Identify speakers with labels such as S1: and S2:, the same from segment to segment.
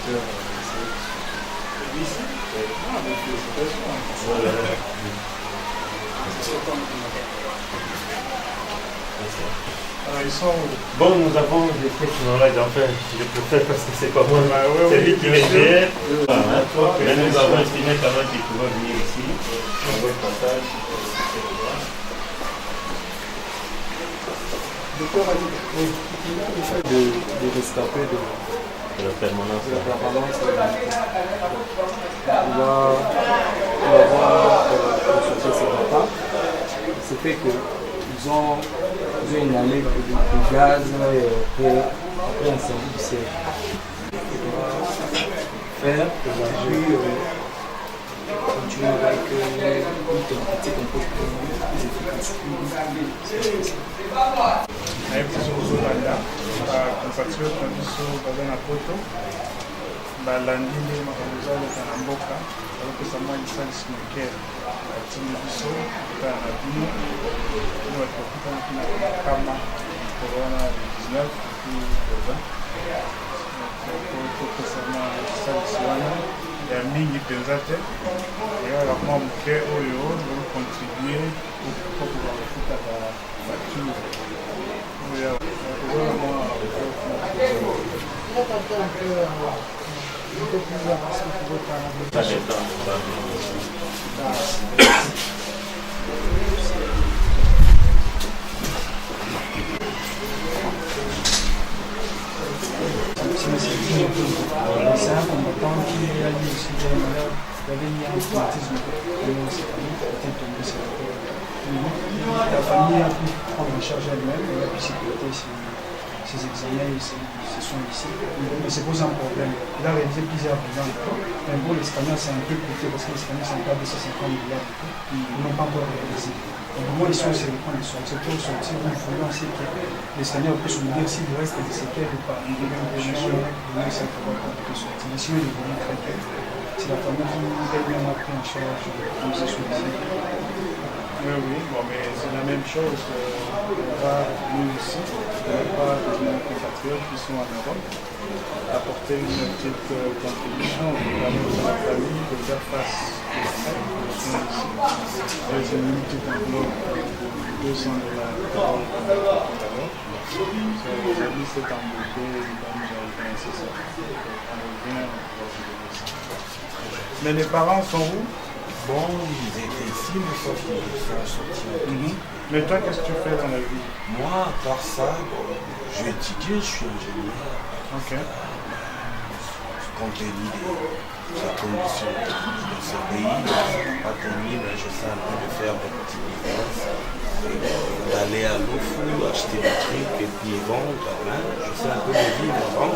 S1: facteurs ici. Ah, donc ils sont où?
S2: Bon, nous avons des technologues, enfin, je préfère parce que c'est pas moi, c'est lui qui les gère. Mais nous avons estimé quand même qu'il pouvait venir ici. On voit le passage.
S1: Docteur a dit de restaper de
S2: la permanence.
S1: Il va voir consulter ses papas. C'est fait qu'ils ont une allée de gaz après incendie du ciel. Il va faire élargir, continuer avec une petite compost plus efficace. nayebi tozolanda compatriote na biso baza na poto balandi nde makambo ezaleka na mboka bazopesa mwa lisalisi moke batindi biso kotala na bino bino bakokutana mpina makama corona 19 kopesa mwa lisalisi wana ya mingi mpenza te eyaka mwa moke oyo zokontribue pokoka kofutaka facture
S2: Ça dépend.
S1: C'est un combattant qui a eu aussi des malheurs. Il avait mis un traumatisme était tombé sur la tête. La famille a pu prendre en charge elle-même, elle a pu sécuriter ses examens et ses soins ici. Mais c'est posé un problème. Il a réalisé plusieurs bilans. Mais bon, l'espagnol c'est un peu coûteux parce que l'espagnol c'est encore 250 milliards. Ils n'ont pas encore réalisé. Donc moi ici on se reprend les soins. C'est pour sortir, nous voulons aussi que l'espagnol puisse nous dire s'il reste des séquelles ou pas. Il y a ça peut sortir. Mais sinon il est vraiment très bien. C'est la famille qui est bien pris en charge comme ça sur ici. Oui, bon, mais c'est la même chose. On va nous ici, on va de nos compatriotes qui sont en Europe, apporter une petite contribution pour permettre à la famille de faire face aux frais qui sont ici. C'est une petite enveloppe de $200 par an. Aujourd'hui, c'est embauché, il va nous arriver nécessaire. On revient mais les parents sont où?
S3: Bon, ils étaient ici, mais sauf qu'ils sont sortis.
S1: Mais toi, qu'est-ce que tu fais dans la vie?
S3: Moi, à part ça, j'ai étudié, je suis ingénieur.
S1: Ok.
S3: Compte tenu des conditions de ce pays, pas tenir, mais j'essaie un peu de faire des petits business, d'aller à l'offre, acheter des trucs et puis vendre. J'essaie un peu de vivre avant.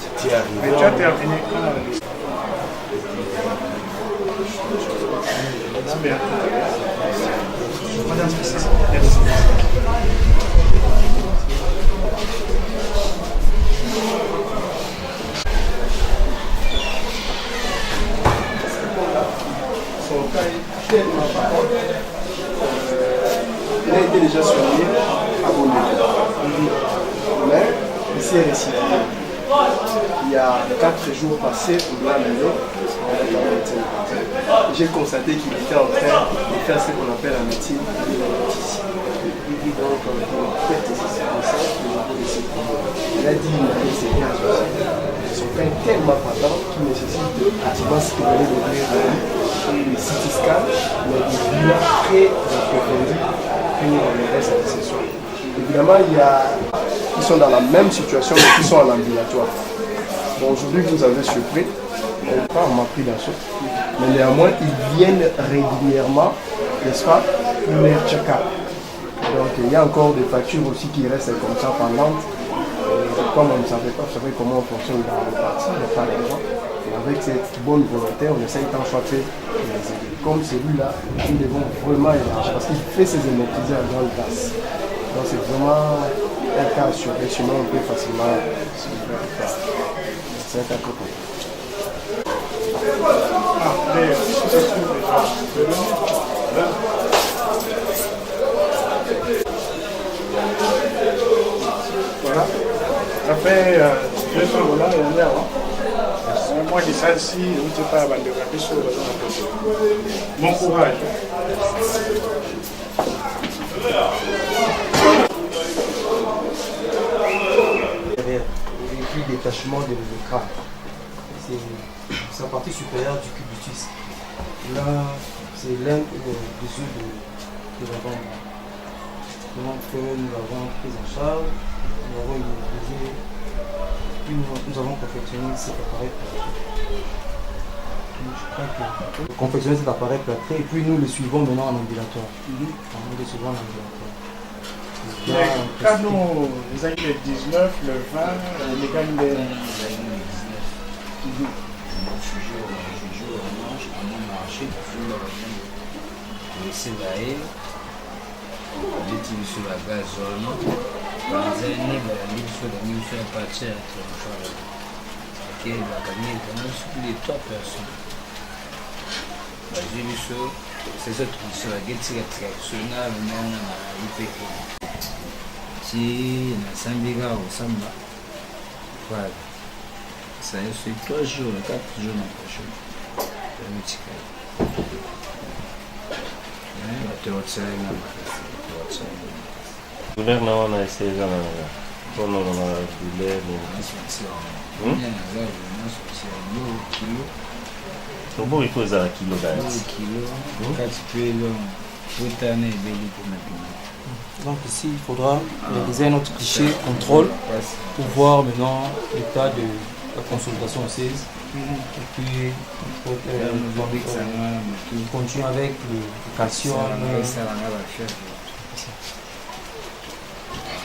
S3: C'était arrivé.
S1: Mais tu as terminé quand la vie? C'est bien. Madame, merci. Il a été déjà soigné à Bonnet. Mais il s'est récidivé. Il y a 4 jours passés, on l'a amené. J'ai constaté qu'il était en train de faire ce qu'on appelle la médecine alimenticie. Donc, pour faire des il a dit qu'il allait s'aider à son pain tellement patent qu'il nécessite pratiquement ce qu'il allait devenir des CT scans, mais des bilans très approfondis pour le reste de ses soins. Évidemment, il y a qui sont dans la même situation mais qui sont en ambulatoire. Bon, aujourd'hui, vous avez surpris. On m'a pris d'assaut. Mais néanmoins, ils viennent régulièrement, n'est-ce pas, pour leur check-up. Donc, il y a encore des factures aussi qui restent comme ça pendantes. Comme on ne savait pas, vous savez comment on fonctionne dans le parti, il n'y a pas d'argent. Et avec cette bonne volonté, on essaye tant soit fait de les aider. Comme celui-là, nous devons vraiment élargir parce qu'il fait ses hémoptysies à grande tasse. Donc, c'est vraiment un cas assuré, sinon on peut facilement se faire. C'est un cas trop compliqué. Voilà. Ça fait voilà, il y en a. Moi, je sais si on ne sait pas avant de regarder sur le bon courage.
S4: Et puis détachement de crâne. C'est la partie supérieure du cubitus. Là, c'est l'un des œufs de l'avant. Donc, nous l'avons pris en charge, nous avons utilisé, puis nous avons confectionné cet appareil plâtré. Je crois que confectionner cet appareil plâtré et puis nous le suivons maintenant en ambulatoire. Nous le suivons en ambulatoire.
S1: Les canaux, les années le 19, le 20, les canaux de...
S5: Je joue au manche, on a marché, je vais l'étude sur la gazole, dans un niveau sur la mise sur un parti qui est la gagner sur les 3 personnes. J'ai vu c'est ça sur la guette, sur la si na Sambiga ou Samba, voilà. Ça c'est 3 jours, 4 jours na prochaine.
S2: Douleur na wana eseza na mpona na douleur tobo il faut ezala kilo
S4: Donc ici, il faudra réaliser un autre cliché contrôle pour voir maintenant l'état de la consolidation osseuse. Et puis, il continue avec le calcium.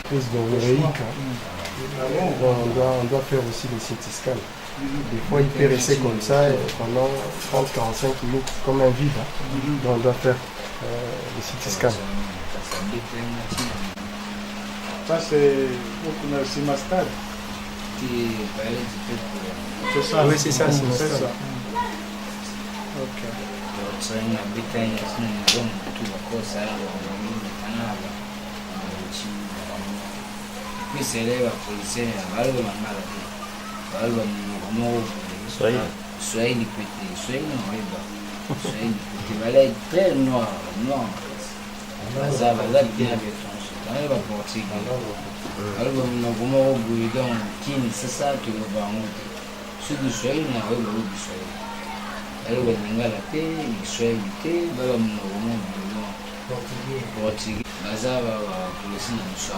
S6: Prise d'oreillique. On doit faire aussi le CT scan. Des fois, il peut rester comme ça pendant 30-45 minutes, comme un vide. Donc, on doit faire le CT scan.
S1: Ça, c'est ma stade. C'est ça.
S6: Oui, c'est ça, c'est
S1: ça.
S6: ça.
S1: Ok.
S5: Swahili pété, Swahili non, Swahili pété, voilà, très noir. Ça va là bien avec ton ça va porter. Alors on donc c'est ça que nous avons. Ce que Swahili n'a pas le Swahili. Alors on a la paix, Swahili té, voilà on portugais. Ça va pour le signe de ça.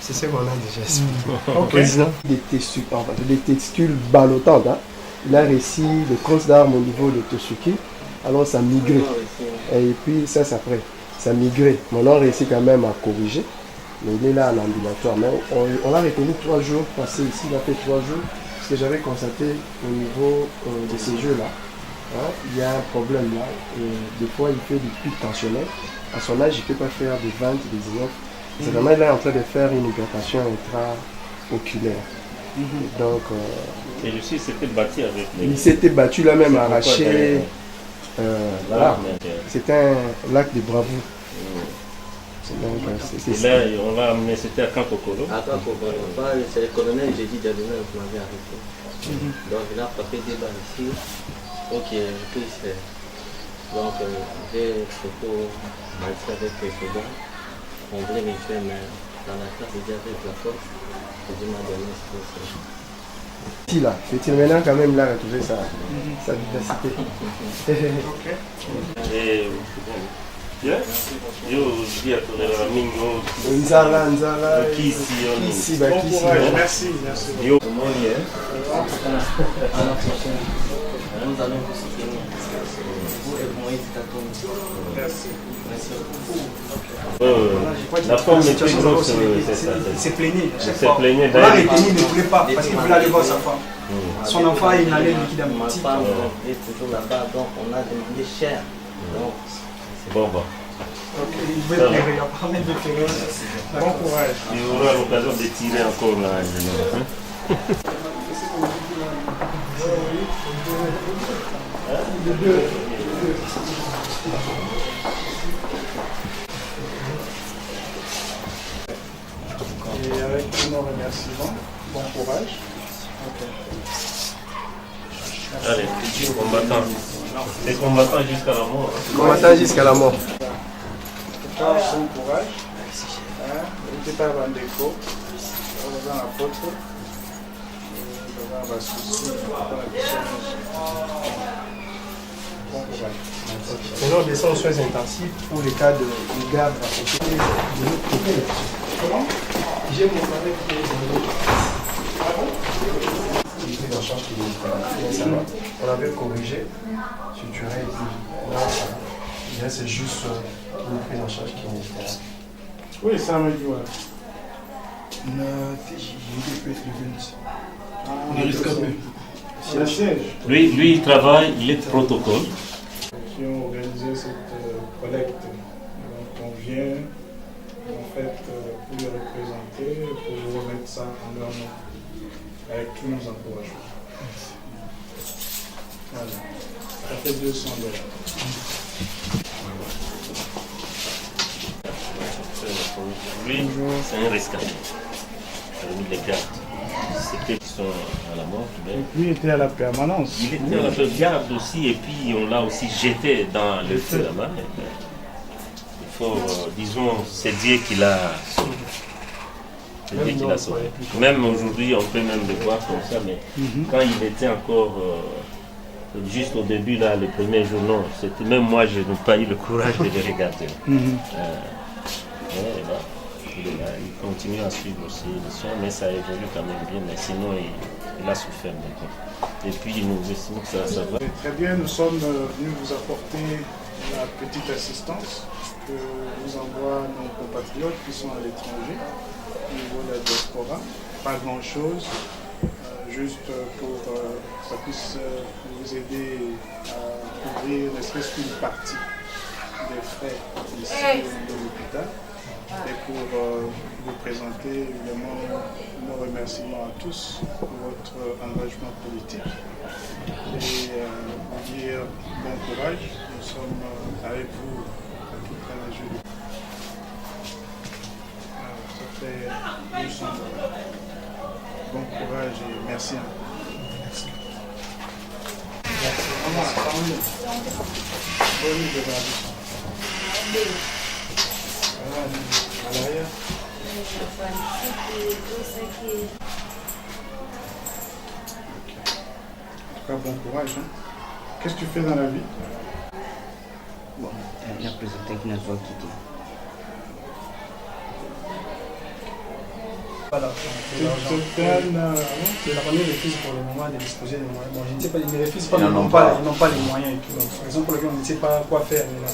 S6: C'est ce qu'on a déjà expliqué. Président des testicules ballottantes. Il a réussi le cross d'armes au niveau de Tosuki. Alors ça migrait. Et puis ça après, ça migrait. Mais on a réussi quand même à corriger. Mais il est là à l'ambulatoire. Mais on l'a retenu 3 jours passé ici. Il a fait 3 jours. Parce que j'avais constaté au niveau de ces jeux-là, il y a un problème là. Et des fois, il fait des pics tensionnels. À son âge, il ne peut pas faire des ventes, des inox. C'est vraiment là en train de faire une hydratation intra-oculaire. Donc,
S2: et Lucie s'était battu avec les...
S6: Il s'était battu là même, arraché. Voilà. C'était un lac de bravoure. Donc,
S2: et là, on va amener, c'était à Kankokoro.
S7: À Kankokoro. C'est le colonel Jédi Diadona qui m'avait arrêté. Donc, il a frappé des balles ici. Ok, je peux ici. Donc, j'ai photo avec les soldats. On voulait me tuer, mais dans la classe, il y avait la force. Je m'a donné ce
S6: là, c'est maintenant quand même là retrouver sa vivacité.
S2: Et yo dis à ton ami
S6: Nzala
S2: Kisi
S1: Bon courage, merci.
S2: Yo
S7: nous allons vous soutenir. Vous et Moïse Katongo.
S1: Merci.
S2: La femme de prison, c'est ça.
S1: C'est plaigné.
S2: C'est plaigné
S1: On l'a
S2: d'ailleurs.
S1: retenu, il ne voulait pas parce qu'il voulait aller voir sa femme. Son enfant, il allait liquider
S7: Ma
S1: un petit.
S7: femme est toujours là-bas, donc on a demandé cher. Donc,
S2: Bon.
S1: Ok, il veut pleurer, il va pas mettre de pleurer. Bon courage.
S2: Il y aura l'occasion de tirer encore là.
S1: Et avec tous nos remerciements, bon courage.
S2: Allez, combattant. C'est combattant jusqu'à la mort.
S6: Combattant jusqu'à la mort.
S1: Bon courage. N'hésitez pas à avoir des cours. Dans la photo.
S6: Sinon, descend aux soins intensifs pour les cas de garde rapprochée de l'autre côté. Comment? J'ai mon mari qui est il pris en charge qui on avait corrigé, suturé et puis là, c'est juste une prise en charge qui est.
S1: Oui, ça me dit ouais. Le siège.
S2: Lui, il travaille, il est protocole.
S1: Qui ont organisé cette collecte. Donc on vient en fait pour les représenter, pour vous remettre ça en leur nom, avec tous nos encouragements. Voilà. Ça fait $200.
S2: Lui, c'est un rescapé. Il a mis les gardes. C'était qui sont à la mort. Mais
S1: Lui était à la permanence.
S2: il était à la garde aussi, et puis on l'a aussi jeté dans le feu là-bas. Il faut, disons, c'est Dieu qui l'a sauvé. C'est Dieu qui l'a sauvé. Même aujourd'hui, on peut même le voir comme ça, mais quand il était encore juste au début, là, les premiers jours, non, c'était même moi, je n'ai pas eu le courage de le regarder. Ouais, là, il est là, il continue à suivre aussi les soins, mais ça évolue quand même bien, mais sinon il a souffert maintenant. Et puis nous estimons que ça va.
S1: Très bien, nous sommes venus vous apporter la petite assistance que nous envoient nos compatriotes qui sont à l'étranger au niveau de la diaspora. Pas grand chose, juste pour que ça puisse vous aider à couvrir ne serait-ce qu'une partie des frais ici de l'hôpital. Et pour vous présenter évidemment nos remerciements à tous pour votre engagement politique et vous dire bon courage. Nous sommes avec vous à tout près de jeudi. Ça fait 200 $. Bon courage et merci. Merci. Bonne nuit de la à l'arrière. En tout cas, bon courage. Hein. Qu'est-ce que tu fais dans la vie?
S5: Bon, il y a présenté qui n'a pas quitté.
S1: Voilà. C'est la première refuse pour le moment de disposer des moyens. Bon, je ne sais pas, ils refusent pas, mais ils n'ont pas les moyens et tout. Donc, par exemple, pour lesquels on ne sait pas quoi faire. Mais là,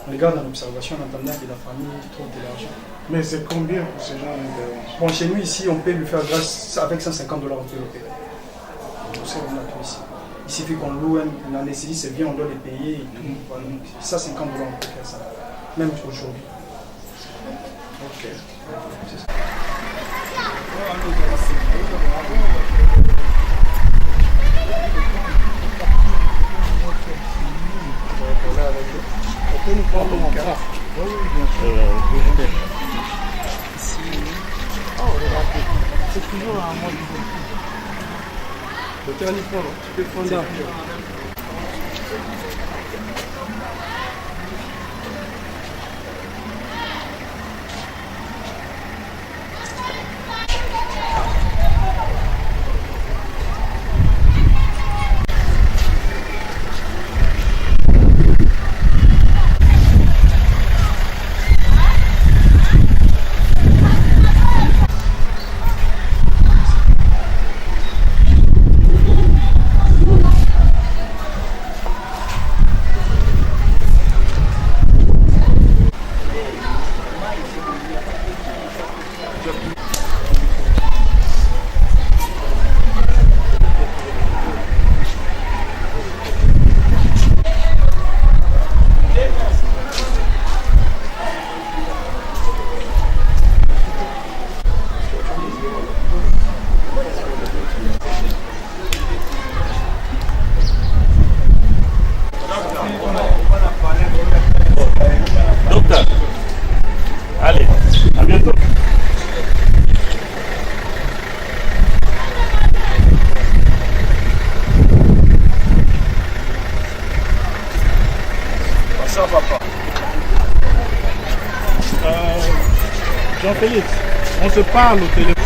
S1: on les garde en observation en attendant que la famille trouve de l'argent. Mais c'est combien pour ces gens de... Bon, chez nous, ici, on peut lui faire grâce, avec 150 $, on peut l'opérer. C'est on a tout ici. Il suffit qu'on loue une anesthésiste, c'est bien, on doit les payer et tout. Voilà. Ça, 50 $, on peut faire ça. Même aujourd'hui. Ok. C'est ça. On peut nous prendre mon carafe. Oui, bien sûr. C'est toujours un mode de...
S6: Docteur, tu peux prendre là.
S8: Jean-Félix, on se parle au téléphone.